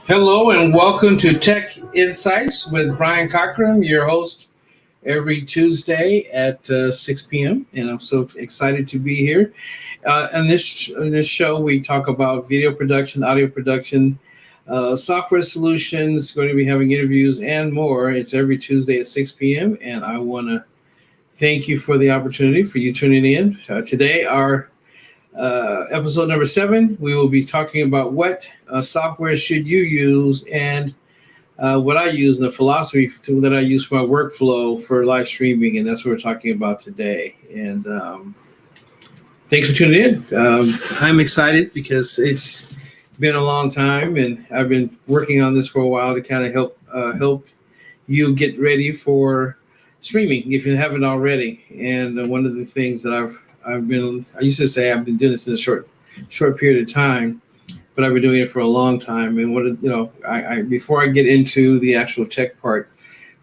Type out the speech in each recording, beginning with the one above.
Hello and welcome to Tech Insights with Brian Cochran, your host every Tuesday at 6 p.m. And I'm so excited to be here. In this show, we talk about video production, audio production, software solutions. Going to be having interviews and more. It's every Tuesday at 6 p.m. And I want to thank you for the opportunity for you tuning in today. Our episode number 7, we will be talking about what software should you use and what I use and the philosophy that I use for my workflow for live streaming. And that's what we're talking about today. And thanks for tuning in. I'm excited because it's been a long time and I've been working on this for a while to kind of help you get ready for streaming if you haven't already. And one of the things that I used to say I've been doing this in a short period of time, but I've been doing it for a long time. And before I get into the actual tech part,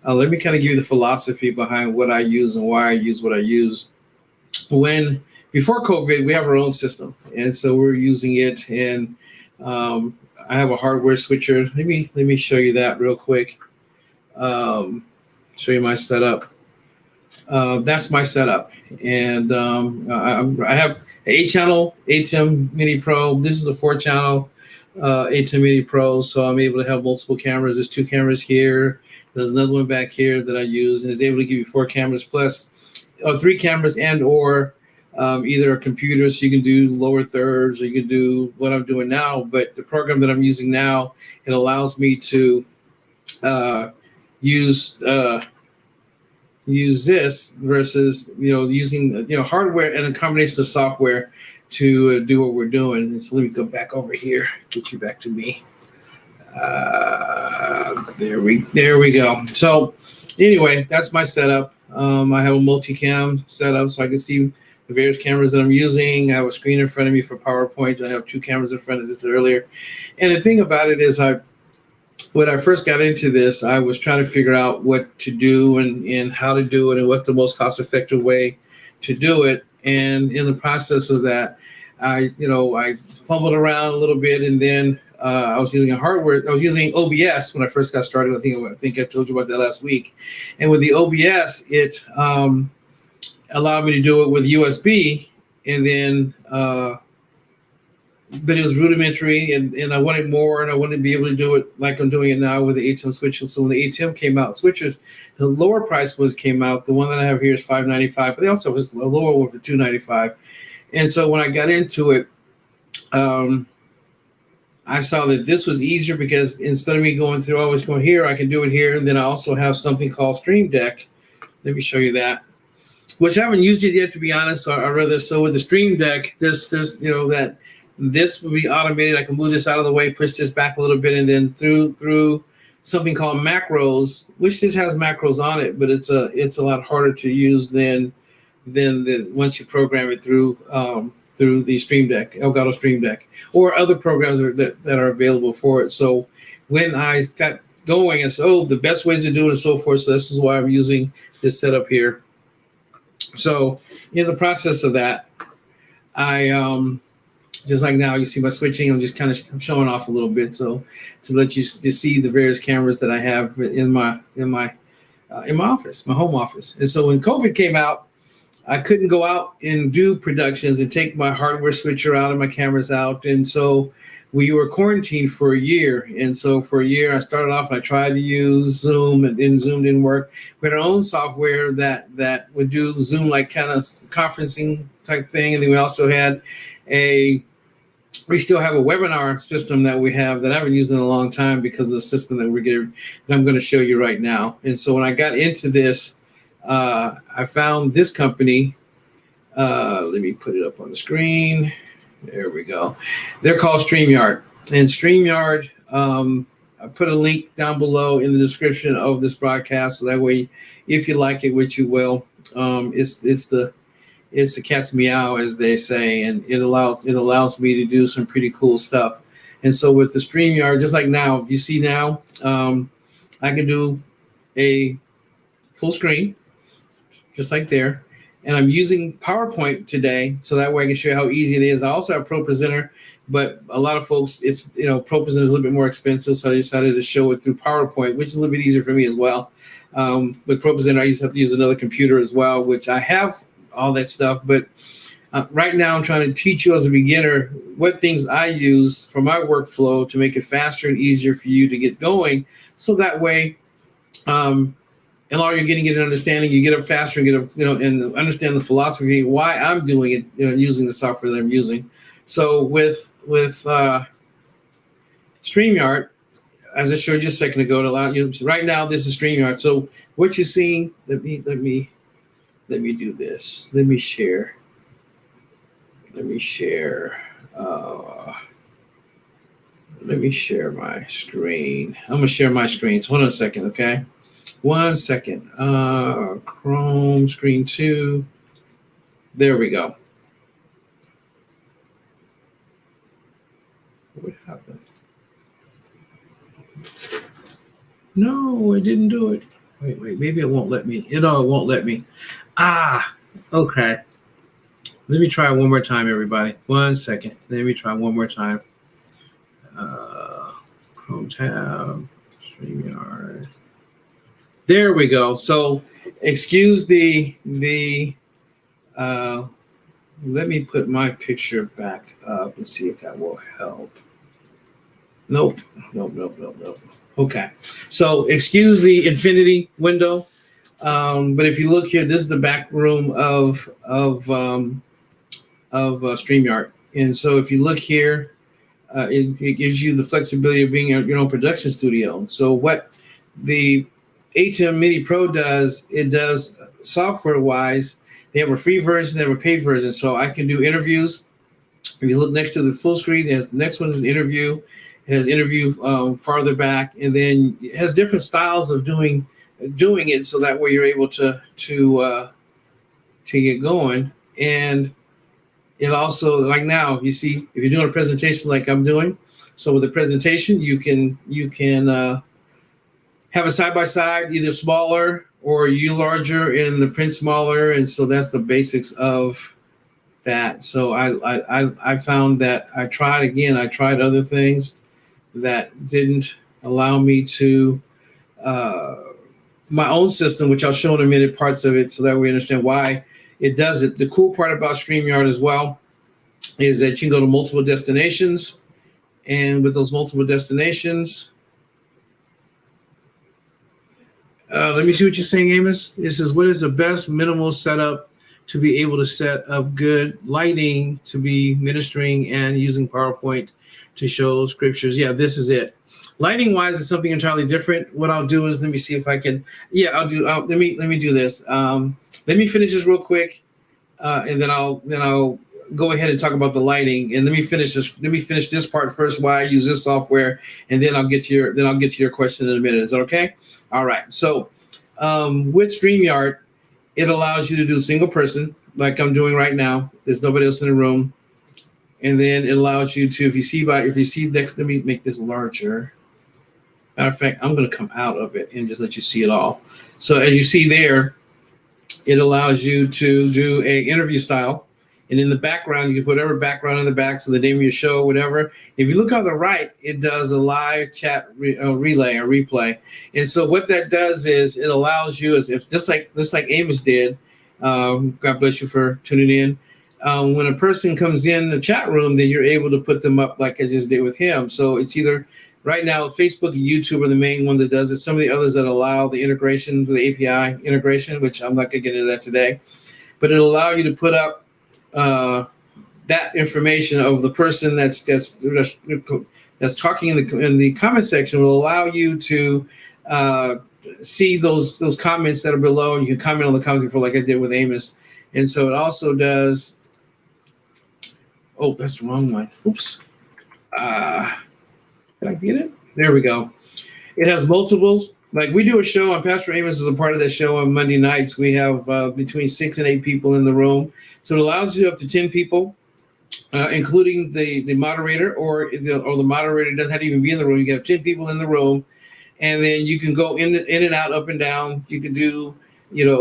let me kind of give you the philosophy behind what I use and why I use what I use. Before COVID, we have our own system, and so we're using it. And I have a hardware switcher. Let me show you that real quick. Show you my setup. That's my setup. And I have an 8-channel ATEM Mini Pro. This is a 4-channel ATEM Mini Pro, so I'm able to have multiple cameras. There's 2 cameras here. There's another one back here that I use, and it's able to give you 4 cameras plus 3 cameras or either a computer, so you can do lower thirds, or you can do what I'm doing now. But the program that I'm using now, it allows me to use this versus using hardware and a combination of software to do what we're doing. And so let me go back over here, get you back to me. There we go. So anyway, that's my setup. I have a multicam setup so I can see the various cameras that I'm using. I have a screen in front of me for PowerPoint. I have 2 cameras in front of this earlier. And the thing about it is when I first got into this, I was trying to figure out what to do and how to do it and what's the most cost-effective way to do it. And in the process of that, I fumbled around a little bit, and then I was using OBS when I first got started. I think I told you about that last week. And with the OBS, it allowed me to do it with USB, and then but it was rudimentary, and I wanted more, and I wanted to be able to do it like I'm doing it now with the ATEM switches. So when the ATEM came out, switches, the lower price came out. The one that I have here is $595, but they also was a lower one for $295. And so when I got into it, I saw that this was easier because instead of me always going here, I can do it here. And then I also have something called Stream Deck. Let me show you that, which I haven't used it yet, to be honest. So with the Stream Deck, this will be automated. I can move this out of the way, push this back a little bit, and then through something called macros, which this has macros on it, but it's a lot harder to use than once you program it through the Stream Deck, Elgato Stream Deck, or other programs that are available for it. So when I got going, I said, the best ways to do it and so forth. So this is why I'm using this setup here. So in the process of that, I just like now, you see my switching. I'm showing off a little bit, so to let you see the various cameras that I have in my office, my home office. And so when COVID came out, I couldn't go out and do productions and take my hardware switcher out and my cameras out. And so we were quarantined for a year. And so for a year, I started off and I tried to use Zoom, and then Zoom didn't work. We had our own software that would do Zoom like kind of conferencing type thing. And then we also had we still have a webinar system that we have that I haven't used in a long time because of the system that I'm going to show you right now. And so when I got into this, I found this company. Let me put it up on the screen. There we go. They're called StreamYard. And StreamYard, I put a link down below in the description of this broadcast, so that way, if you like it, which you will, it's the cat's meow, as they say, and it allows me to do some pretty cool stuff. And so with the StreamYard, just like now, if you see now, I can do a full screen, just like there. and I'm using PowerPoint today, so that way I can show you how easy it is. I also have Pro Presenter, but a lot of folks, it's Pro Presenter is a little bit more expensive, so I decided to show it through PowerPoint, which is a little bit easier for me as well. With Pro Presenter, I used to have to use another computer as well, which I have all that stuff, but right now I'm trying to teach you as a beginner what things I use for my workflow to make it faster and easier for you to get going, so that way. And all you're getting an understanding, you get up faster and and understand the philosophy why I'm doing it, using the software that I'm using. So with StreamYard, as I showed you a second ago, to allow you right now, this is StreamYard. So what you're seeing, let me do this. Let me share. Let me share my screen. I'm gonna share my screens. Hold on a second, okay? 1 second. Chrome screen 2. There we go. What happened? No, it didn't do it. Wait. Maybe it won't let me. It won't let me. Okay. Let me try one more time, everybody. 1 second. Let me try one more time. Chrome tab, StreamYard. There we go. So excuse the let me put my picture back up and see if that will help. Nope. Okay. So excuse the infinity window. But if you look here, this is the back room of StreamYard. And so if you look here, it gives you the flexibility of being your own production studio. So what the ATEM Mini Pro does, it does software-wise. They have a free version, they have a paid version. So I can do interviews. If you look next to the full screen, the next one is an interview. It has interview farther back, and then it has different styles of doing it, so that way you're able to get going. And it also, like now, you see, if you're doing a presentation like I'm doing, so with the presentation, you can have a side-by-side, either smaller or you larger and the print smaller. And so that's the basics of that. So I found that I tried other things that didn't allow me to, my own system, which I'll show in a minute, parts of it, so that we understand why it does it. The cool part about StreamYard as well is that you can go to multiple destinations. And with those multiple destinations, let me see what you're saying, Amos. This is what is the best minimal setup to be able to set up good lighting to be ministering and using PowerPoint to show scriptures. Yeah, this is it. Lighting wise is something entirely different. What I'll do is, let me see if I can. Yeah, let me do this. Let me finish this real quick, and then I'll go ahead and talk about the lighting. And let me finish this part first. Why I use this software, and then I'll get to your question in a minute. Is that okay? All right. So with StreamYard, it allows you to do single person, like I'm doing right now. There's nobody else in the room. And then it allows you to, if you see next, let me make this larger. Matter of fact, I'm going to come out of it and just let you see it all. So as you see there, it allows you to do a interview style. And in the background, you can put whatever background in the back, so the name of your show, whatever. If you look on the right, it does a live chat relay or replay. And so what that does is it allows you, just like Amos did, God bless you for tuning in. When a person comes in the chat room, then you're able to put them up like I just did with him. So it's either right now, Facebook and YouTube are the main one that does it. Some of the others that allow the integration, the API integration, which I'm not going to get into that today. But it'll allow you to put up that information of the person that's talking in the comment section. Will allow you to see those comments that are below, and you can comment on the comments before, like I did with Amos. And so it also does. Oh, that's the wrong one. Oops. Did I get it? There we go. It has multiples. Like we do a show, and Pastor Amos is a part of that show on Monday nights. We have between 6 and 8 people in the room. So it allows you up to 10 people, including the moderator, or the moderator doesn't have to even be in the room. You get 10 people in the room, and then you can go in and out, up and down. You can do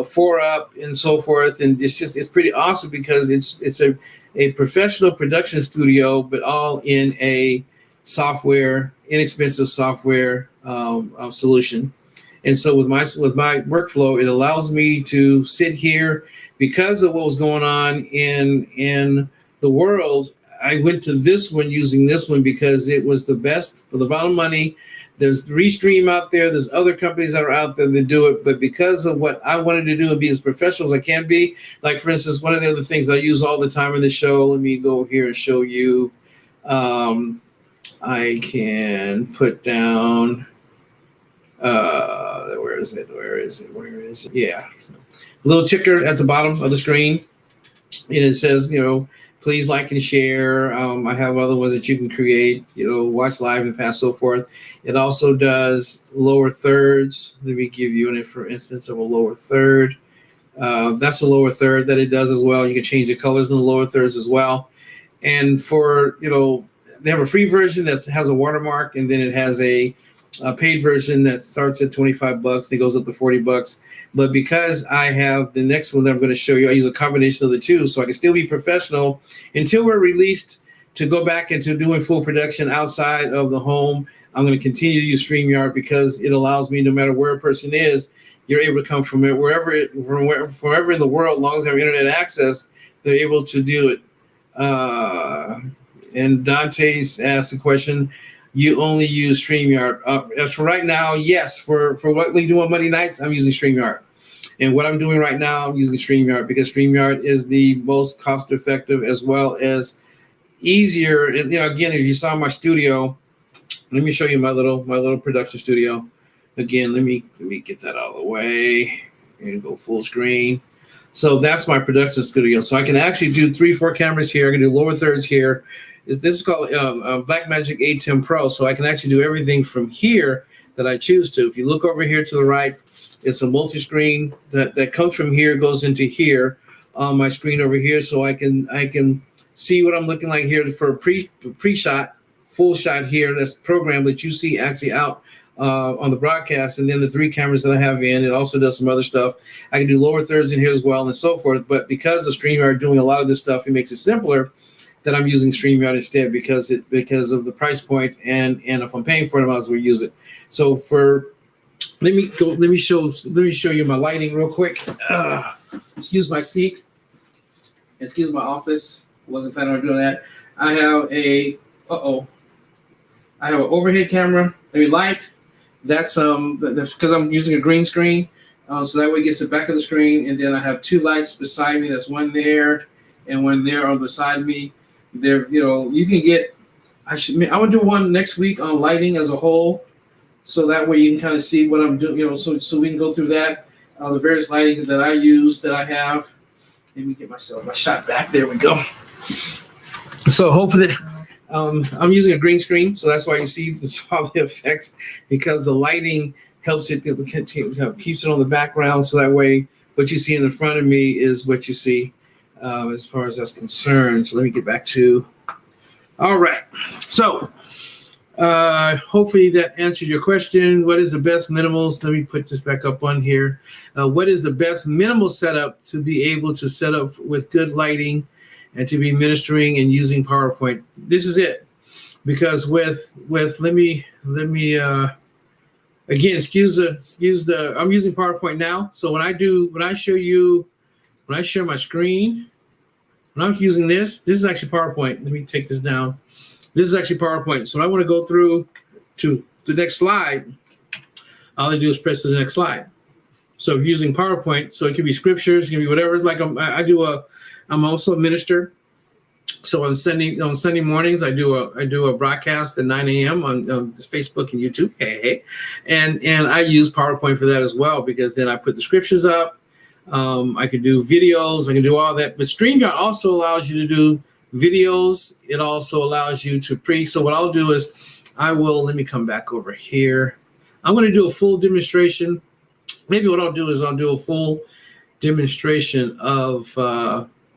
four up and so forth. And it's pretty awesome because it's a professional production studio, but all in a inexpensive software solution. And so with my workflow, it allows me to sit here because of what was going on in the world. I went to this one using this one because it was the best for the amount of money. There's Restream out there. There's other companies that are out there that do it. But because of what I wanted to do and be as professional as I can be, like, for instance, one of the other things I use all the time in the show, let me go here and show you. I can put down, where is it? Yeah. Little ticker at the bottom of the screen. And it says, please like and share. I have other ones that you can create, watch live and pass, so forth. It also does lower thirds. Let me give you for instance of a lower third. That's a lower third that it does as well. You can change the colors in the lower thirds as well. And for, they have a free version that has a watermark, and then it has a paid version that starts at $25. It goes up to $40. But because I have the next one that I'm going to show you, I use a combination of the two, so I can still be professional until we're released to go back into doing full production outside of the home. I'm going to continue to use StreamYard because it allows me, no matter where a person is, you're able to come from wherever in the world, as long as they have internet access, they're able to do it. And Dante's asked the question, you only use StreamYard. As for right now, yes. For what we do on Monday nights, I'm using StreamYard. And what I'm doing right now, I'm using StreamYard because StreamYard is the most cost-effective as well as easier. And again, if you saw my studio, let me show you my little production studio. Again, let me get that out of the way and go full screen. So that's my production studio. So I can actually do 3-4 cameras here. I can do lower thirds here. This is called Blackmagic A10 Pro. So I can actually do everything from here that I choose to. If you look over here to the right, it's a multi-screen that comes from here, goes into here on my screen over here. So I can see what I'm looking like here for a pre-shot, full shot here. That's the program that you see actually out on the broadcast, and then the 3 cameras that I have in. It also does some other stuff. I can do lower thirds in here as well and so forth. But because the StreamYard doing a lot of this stuff, it makes it simpler that I'm using StreamYard instead because of the price point, and if I'm paying for it, I might as well use it. So let me show you my lighting real quick. Excuse my seat. Excuse my office. Wasn't planning on doing that. I have an overhead camera. Light. That's because I'm using a green screen, so that way it gets the back of the screen. And then I have 2 lights beside me. That's one there and one there on beside me. There, you can get. I would do one next week on lighting as a whole, so that way you can kind of see what I'm doing. So we can go through that, the various lighting that I use that I have. Let me get my shot back. There we go. So hopefully. I'm using a green screen, so that's why you see all the effects, because the lighting helps it, keeps it on the background, so that way what you see in the front of me is what you see as far as that's concerned. So let me get back to, all right. So hopefully that answered your question. What is the best minimals? Let me put this back up on here. What is the best minimal setup to be able to set up with good lighting and to be ministering and using PowerPoint? This is it, because with let me again, excuse the I'm using PowerPoint now. So when I share my screen, when I'm using this is actually PowerPoint. Let me take this down. This is actually PowerPoint. So when I want to go through to the next slide, all I do is press the next slide. So using PowerPoint, so it can be scriptures, it can be whatever. Like I'm also a minister. So on Sunday mornings, I do a broadcast at 9 a.m. on Facebook and YouTube. Hey. And I use PowerPoint for that as well, because then I put the scriptures up. I can do videos. I can do all that. But StreamYard also allows you to do videos. It also allows you to So what I'll do is let me come back over here. I'm going to do a full demonstration. Maybe what I'll do is I'll do a full demonstration of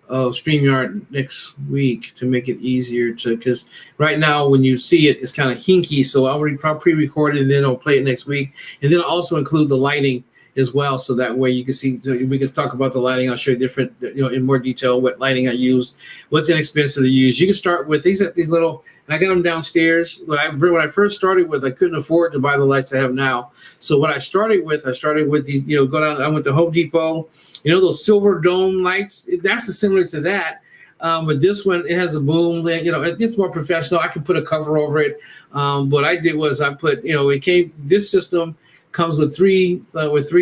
StreamYard next week to make it easier because right now when you see it, it's kind of hinky. So I'll pre-record it and then I'll play it next week. And then I'll also include the lighting as well. So that way you can see, so we can talk about the lighting. I'll show you different, in more detail what lighting I use, what's inexpensive to use. You can start with these little, and I got them downstairs. When I first started with, I couldn't afford to buy the lights I have now. So what I started with these, go down, I went to Home Depot, those silver dome lights. That's similar to that. But this one, it has a boom, it's more professional. I can put a cover over it. What I did was I put, this system comes with three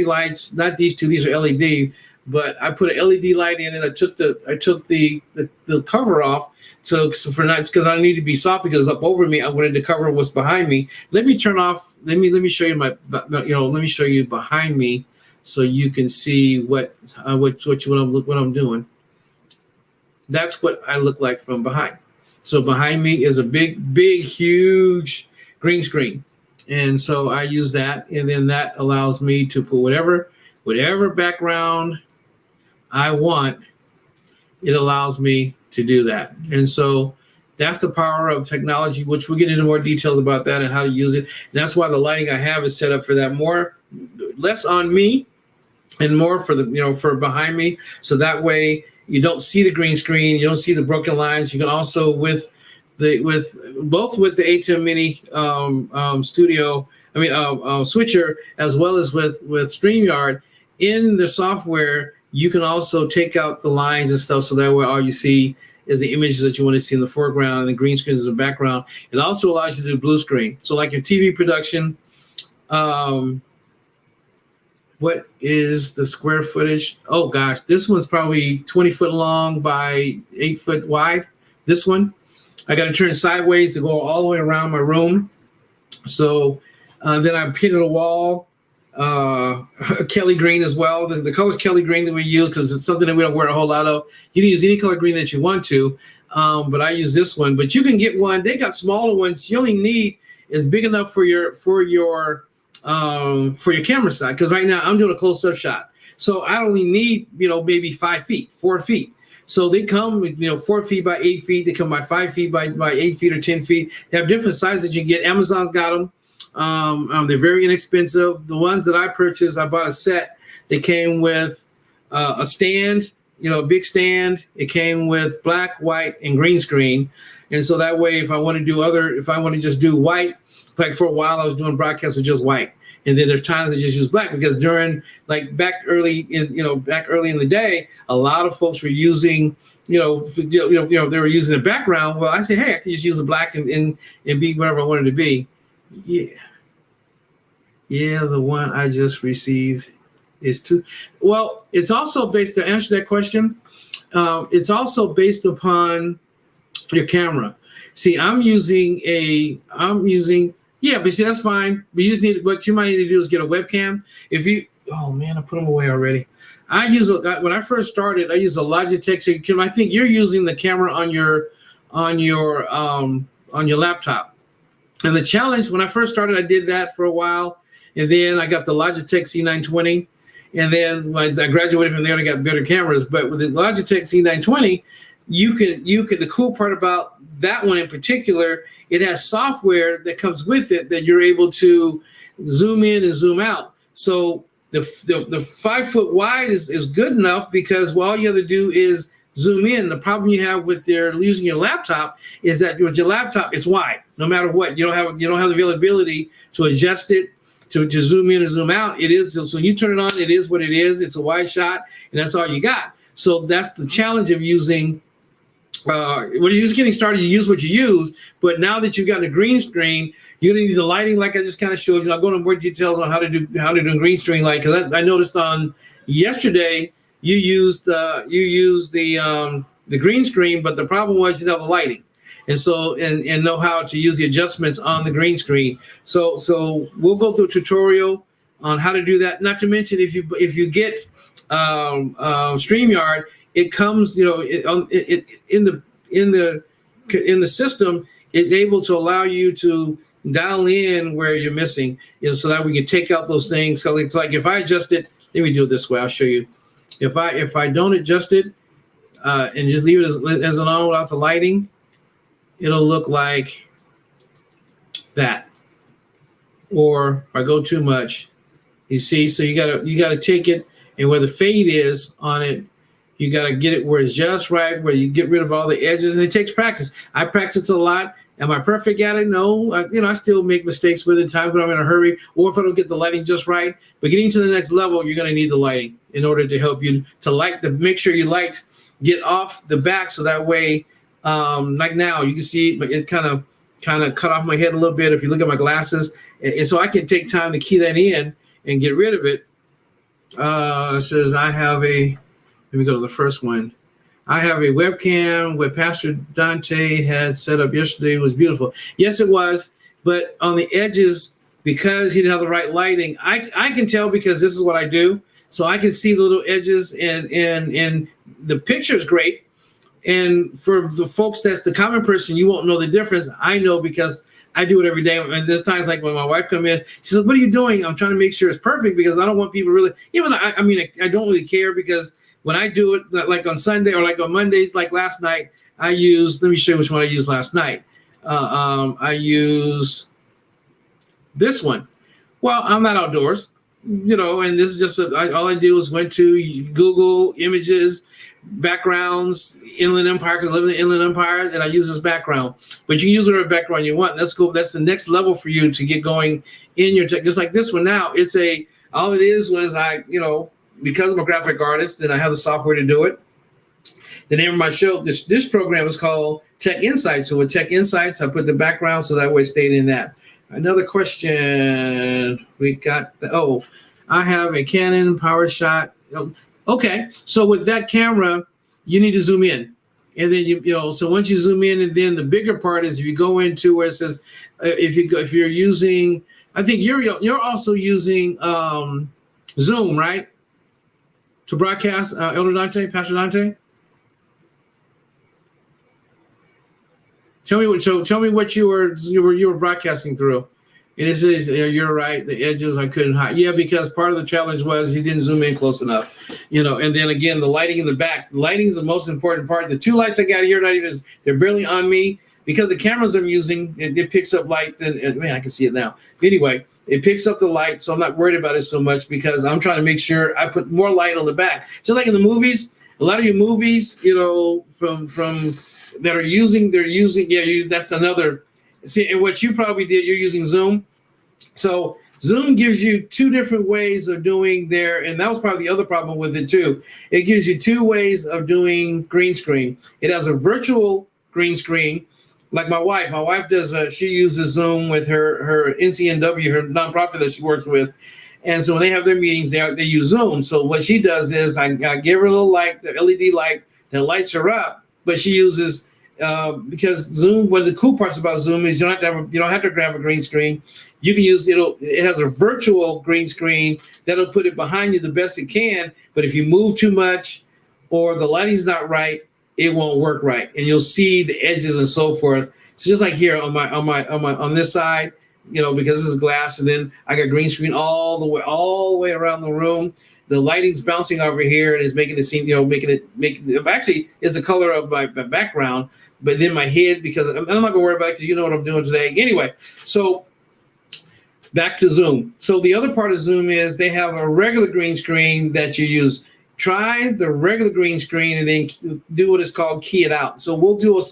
lights, not these two, these are LED, but I put an LED light in and I took the cover off. So for nights, because I need to be soft because it's up over me, I wanted to cover what's behind me. Let me turn off, let me show you let me show you behind me so you can see what I'm doing. That's what I look like from behind. So behind me is a big, huge green screen. And so I use that, and then that allows me to put whatever background I want. It allows me to do that. And so that's the power of technology, which we'll get into more details about that and how to use it. And that's why the lighting I have is set up for that, less on me and more for for behind me. So that way you don't see the green screen, you don't see the broken lines. You can also with the ATEM Mini Studio, switcher, as well as with StreamYard, in the software, you can also take out the lines and stuff, so that way all you see is the images that you want to see in the foreground and the green screen is the background. It also allows you to do blue screen. So like your TV production, what is the square footage? Oh gosh, this one's probably 20 foot long by 8 foot wide. This one, I got to turn sideways to go all the way around my room. So then I painted a wall, Kelly green as well. The color's Kelly green that we use because it's something that we don't wear a whole lot of. You can use any color green that you want to, but I use this one. But you can get one. They got smaller ones. You only need is big enough for your camera side. Because right now I'm doing a close-up shot, so I only need maybe 5 feet, 4 feet. So they come with 4 feet by 8 feet. They come by 5 feet by 8 feet or 10 feet. They have different sizes you can get. Amazon's got them. They're very inexpensive. The ones that I purchased, I bought a set. They came with a stand, a big stand. It came with black, white, and green screen. And so that way, if I want to just do white, like for a while I was doing broadcasts with just white. And then there's times I just use black because during back early in the day, a lot of folks were using, they were using the background. Well, I said, hey, I can just use the black and be whatever I wanted to be. Yeah, the one I just received is too. Well, it's also based, to answer that question, it's also based upon your camera. See, but see, that's fine. But what you might need to do is get a webcam. Oh man, I put them away already. When I first started, I used a Logitech. So I think you're using the camera on your laptop. And the challenge, when I first started, I did that for a while. And then I got the Logitech C920. And then when I graduated from there, I got better cameras. But with the Logitech C920, you could, the cool part about that one in particular, it has software that comes with it that you're able to zoom in and zoom out. So the 5 foot wide is good enough because all you have to do is zoom in. The problem you have with using your laptop is that with your laptop, it's wide. No matter what, you don't have the availability to adjust it to zoom in and zoom out. It is, so you turn it on, it is what it is. It's a wide shot, and that's all you got. So that's the challenge of using. When you're just getting started, you use what you use. But now that you've got a green screen, you need the lighting, like I just kind of showed you. I'll go into more details on how to do green screen light, because I noticed on yesterday you used the green screen, but the problem was the lighting, and so and know how to use the adjustments on the green screen. So we'll go through a tutorial on how to do that. Not to mention if you get StreamYard. It comes, in the system, it's able to allow you to dial in where you're missing, so that we can take out those things. So it's like if I adjust it, let me do it this way. I'll show you. If I don't adjust it and just leave it as an on without the lighting, it'll look like that. Or if I go too much, You see, so you gotta take it, and where the fade is on it, you gotta get it where it's just right, where you get rid of all the edges, and it takes practice. I practice a lot. Am I perfect at it? No. I still make mistakes with it times when I'm in a hurry, or if I don't get the lighting just right. But getting to the next level, you're gonna need the lighting in order to help you to make sure you get off the back, so that way, like now you can see, but it kind of cut off my head a little bit. If you look at my glasses, and so I can take time to key that in and get rid of it. It says I have a. Let me go to the first one. I have a webcam where Pastor Dante had set up yesterday. It was beautiful. Yes, it was. But on the edges, because he didn't have the right lighting, I can tell because this is what I do. So I can see the little edges, and the picture is great. And for the folks that's the common person, you won't know the difference. I know because I do it every day. And there's times like when my wife come in, she says, "What are you doing?" I'm trying to make sure it's perfect because I don't want people really, I don't really care because when I do it, like on Sunday or like on Mondays, like last night, let me show you which one I used last night. I use this one. Well, I'm not outdoors, and this is just, all I do is went to Google images, backgrounds, Inland Empire, because I live in the Inland Empire, and I use this background. But you can use whatever background you want. That's cool. That's the next level for you to get going in your tech. Just like this one now, all it is was because I'm a graphic artist and I have the software to do it. The name of my show, this program is called Tech Insights. So with Tech Insights, I put the background so that way it stayed in that. Another question we got. I have a Canon PowerShot. Okay, so with that camera, you need to zoom in, and then so once you zoom in, and then the bigger part is if you go into where it says if you're using, I think you're also using Zoom, right? To broadcast, Elder Dante, Pastor Dante. Tell me what you were broadcasting through. And it says you're right. The edges I couldn't hide. Yeah, because part of the challenge was he didn't zoom in close enough. And then again, the lighting in the back. The lighting is the most important part. The two lights I got here, they're barely on me because the cameras I'm using, it picks up light. And man, I can see it now. Anyway. It picks up the light, so I'm not worried about it so much because I'm trying to make sure I put more light on the back. Just like in the movies, a lot of your movies, from that are using, that's another. See, and what you probably did, you're using Zoom. So Zoom gives you two different ways of doing and that was probably the other problem with it too. It gives you two ways of doing green screen. It has a virtual green screen. Like my wife does, she uses Zoom with her NCNW, her nonprofit that she works with. And so when they have their meetings, they use Zoom. So what she does is I give her a little light, the LED light that lights her up, but she uses, because Zoom, one of the cool parts about Zoom is you don't have to grab a green screen. You can use, it has a virtual green screen that'll put it behind you the best it can. But if you move too much or the lighting's not right, it won't work right, and you'll see the edges and so forth. So just like here on this side, because this is glass, and then I got green screen all the way around the room. The lighting's bouncing over here and is making it seem, actually it's the color of my background, but then my head, because I'm not gonna worry about it because you know what I'm doing today. Anyway, so back to Zoom. So the other part of Zoom is they have a regular green screen that you use. Try the regular green screen and then do what is called key it out. So we'll do a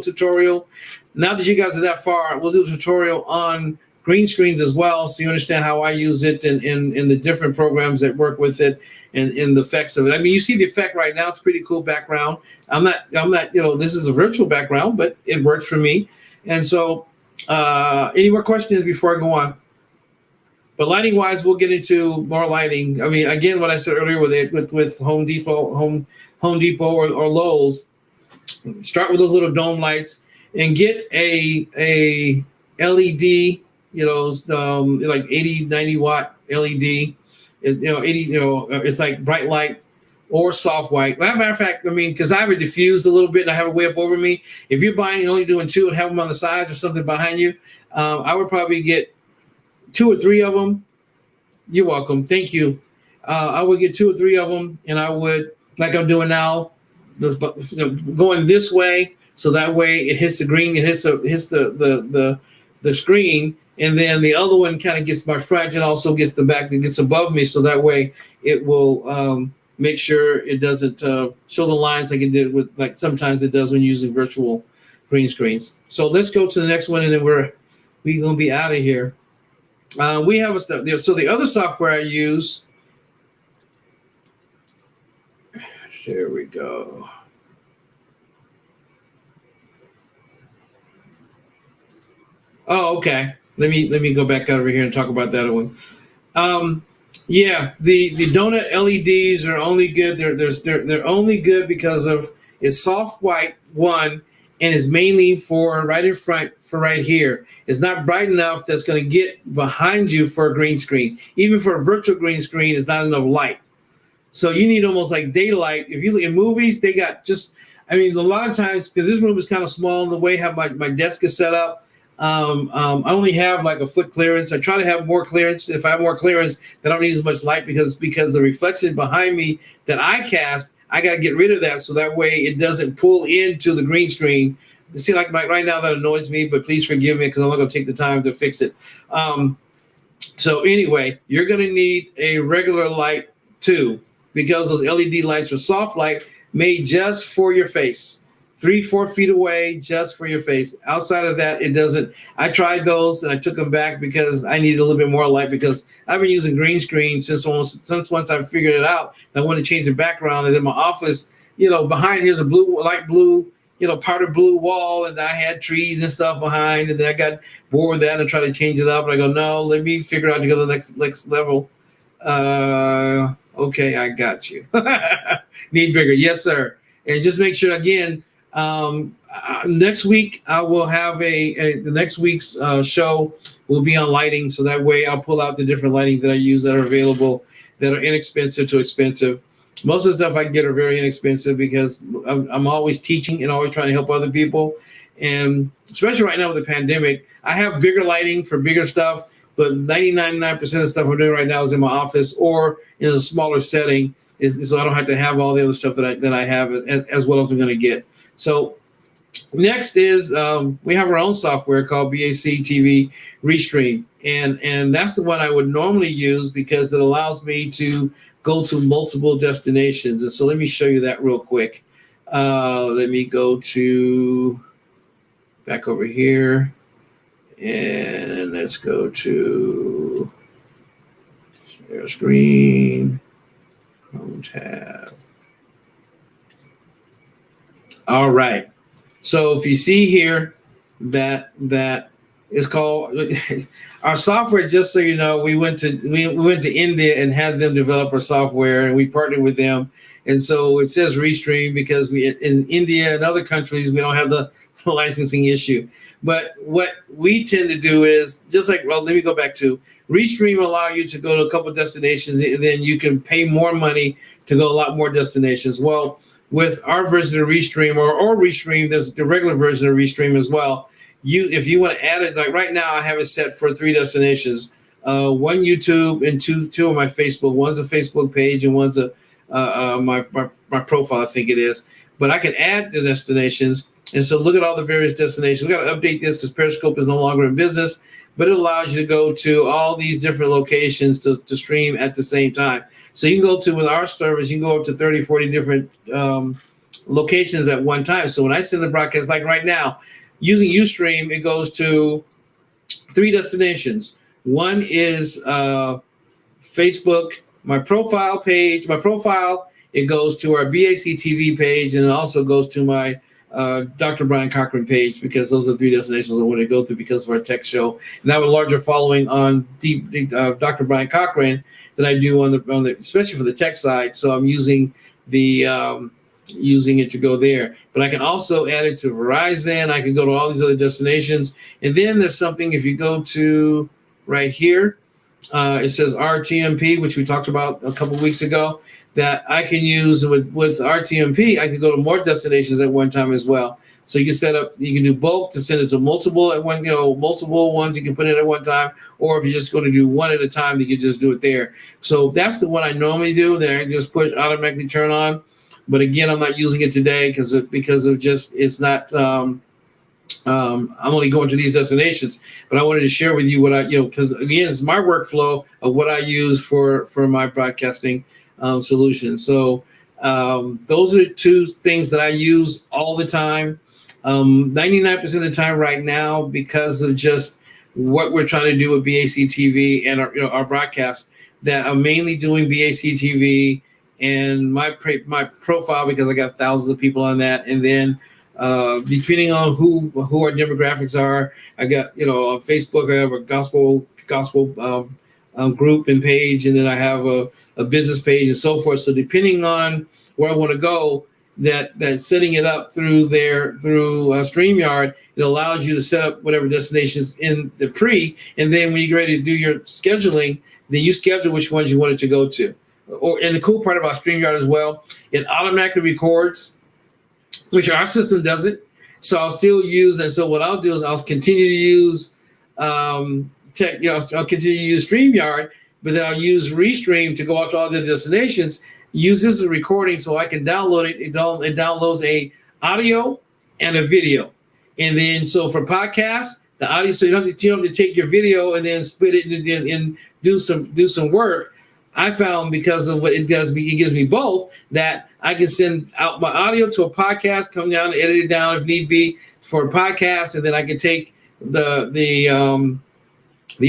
tutorial. Now that you guys are that far, we'll do a tutorial on green screens as well, so you understand how I use it and in the different programs that work with it and the effects of it. I mean, you see the effect right now. It's a pretty cool background. I'm not, this is a virtual background, but it works for me. And so any more questions before I go on? But lighting wise, we'll get into more lighting. I mean, again, what I said earlier with Home Depot or Lowe's, start with those little dome lights and get a LED, like 80, 90 watt LED. It's like bright light or soft white. As a matter of fact, I mean, because I have it diffused a little bit and I have it way up over me. If you're buying and only doing two and have them on the sides or something behind you, I would probably get 2 or 3 of them. You're welcome. Thank you. I would get 2 or 3 of them, and I would, like I'm doing now, going this way, so that way it hits the green, it hits the screen, and then the other one kind of gets my front and also gets the back that gets above me, so that way it will make sure it doesn't show the lines like it did with, like sometimes it does when using virtual green screens. So let's go to the next one, and then we're gonna be out of here. We have a stuff. So the other software I use. There we go. Oh, okay. Let me go back over here and talk about that one. Um, yeah, the donut LEDs are only good. They're only good because of it's soft white one, and it's mainly for right in front for right here. It's not bright enough that's going to get behind you for a green screen. Even for a virtual green screen, it's not enough light. So you need almost like daylight. If you look in movies, they got just, I mean, a lot of times, because this room is kind of small and the way how my desk is set up, I only have like a foot clearance. I try to have more clearance. If I have more clearance, I don't need as much light because the reflection behind me that I cast, I got to get rid of that so that way it doesn't pull into the green screen. You see, like right now that annoys me, but please forgive me because I'm not going to take the time to fix it. So anyway, you're going to need a regular light too, because those LED lights are soft light made just for your face. 3-4 feet away, just for your face. Outside of that, it doesn't. I tried those and I took them back because I needed a little bit more light because I've been using green screen since once I figured it out. I want to change the background, and then my office, behind here's a light blue, powder blue wall, and I had trees and stuff behind, and then I got bored with that and tried to change it up. And I go, no, let me figure out to go to the next level. Okay, I got you. Need bigger, yes, sir. And just make sure again. Next week I will have the next week's show will be on lighting, so that way I'll pull out the different lighting that I use that are available, that are inexpensive to expensive. Most of the stuff I get are very inexpensive because I'm always teaching and always trying to help other people, and especially right now with the pandemic, I have bigger lighting for bigger stuff, but 99% of the stuff I'm doing right now is in my office or in a smaller setting, so I don't have to have all the other stuff that I have as well as I'm going to get. So next is we have our own software called BAC TV Restream, and that's the one I would normally use because it allows me to go to multiple destinations. And so let me show you that real quick. Let me go back over here, and let's go to share screen, home tab. All right. So if you see here that is called our software, just so you know, we went to India and had them develop our software, and we partnered with them. And so it says Restream because in India and other countries we don't have the licensing issue. But what we tend to do is just like, well, let me go back to Restream allow you to go to a couple of destinations, and then you can pay more money to go a lot more destinations. Well, with our version of Restream or Restream, there's the regular version of Restream as well. If you want to add it, like right now, I have it set for 3 destinations: one YouTube and two on my Facebook. One's a Facebook page and one's my profile, I think it is. But I can add the destinations, and so look at all the various destinations. We got to update this because Periscope is no longer in business, but it allows you to go to all these different locations to stream at the same time. So you can go to, with our service, you can go up to 30, 40 different locations at one time. So when I send the broadcast, like right now, using Ustream, it goes to 3 destinations. One is Facebook, my profile page. It goes to our BAC TV page, and it also goes to my Dr. Brian Cochran page, because those are the 3 destinations I want to go through because of our tech show. And I have a larger following on Dr. Brian Cochran than I do on the especially for the tech side. So I'm using using it to go there. But I can also add it to Verizon. I can go to all these other destinations. And then there's something, if you go to right here, it says RTMP, which we talked about a couple of weeks ago, that I can use with RTMP. I can go to more destinations at one time as well. So you can set up, you can do bulk to send it to multiple at one, multiple ones you can put in at one time. Or if you're just going to do one at a time, you can just do it there. So that's the one I normally do. Then I just push automatically turn on. But again, I'm not using it today because of just, it's not I'm only going to these destinations, but I wanted to share with you what because again, it's my workflow of what I use for my broadcasting solution. So those are two things that I use all the time. 99% of the time right now, because of just what we're trying to do with BAC TV and our broadcast, that I'm mainly doing BAC TV and my profile, because I got thousands of people on that, and then depending on who our demographics are, I got on Facebook I have a gospel group and page, and then I have a business page and so forth. So depending on where I want to go, that setting it up through StreamYard, it allows you to set up whatever destinations in the and then when you get ready to do your scheduling, then you schedule which ones you want it to go to. And the cool part about StreamYard as well, it automatically records, which our system doesn't. So I'll still use, and so what I'll do is I'll continue to use I'll continue to use StreamYard, but then I'll use Restream to go out to all the destinations. Use this as a recording so I can download it. It downloads a audio and a video, and then so for podcasts, the audio, so you don't have to take your video and then split it and do some work. I found, because of what it gives me both, that I can send out my audio to a podcast, come down and edit it down if need be for a podcast, and then I can take the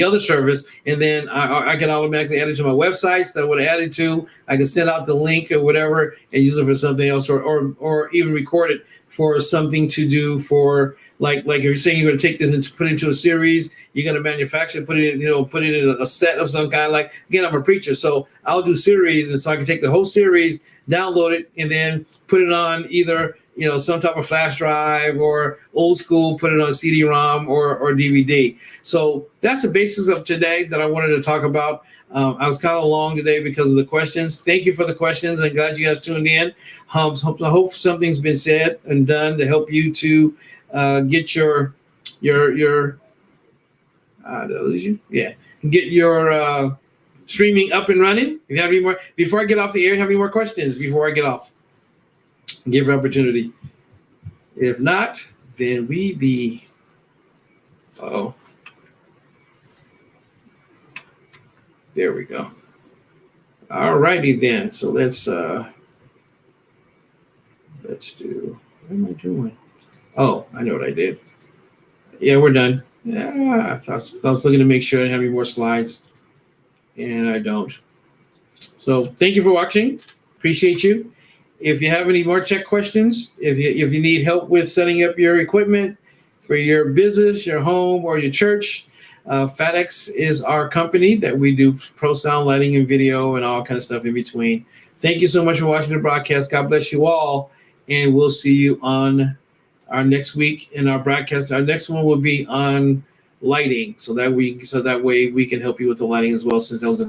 other service, and then I can automatically add it to my websites that I would add it to. I can send out the link or whatever and use it for something else, or even record it for something to do for like if you're saying you're going to take this and put it into a series, you're going to manufacture it, put it in a set of some kind. Like, again, I'm a preacher, so I'll do series, and so I can take the whole series, download it, and then put it on either some type of flash drive, or old school, put it on CD-ROM or DVD. So that's the basis of today that I wanted to talk about. I was kind of long today because of the questions. Thank you for the questions. I'm glad you guys tuned in. I hope something's been said and done to help you to get your did I lose you? Yeah. Get your streaming up and running. If you have any more, before I get off the air, have any more questions before I get off? Give an opportunity. If not, then we be. Oh, there we go. All righty then. So let's do. What am I doing? Oh, I know what I did. Yeah, we're done. Yeah, I was looking to make sure I didn't have any more slides, and I don't. So thank you for watching. Appreciate you. If you have any more tech questions, if you need help with setting up your equipment for your business, your home, or your church, FatX is our company that we do pro sound, lighting, and video, and all kind of stuff in between. Thank you so much for watching the broadcast. God bless you all, and we'll see you on our next week in our broadcast. Our next one will be on lighting, so that way we can help you with the lighting as well, since that was a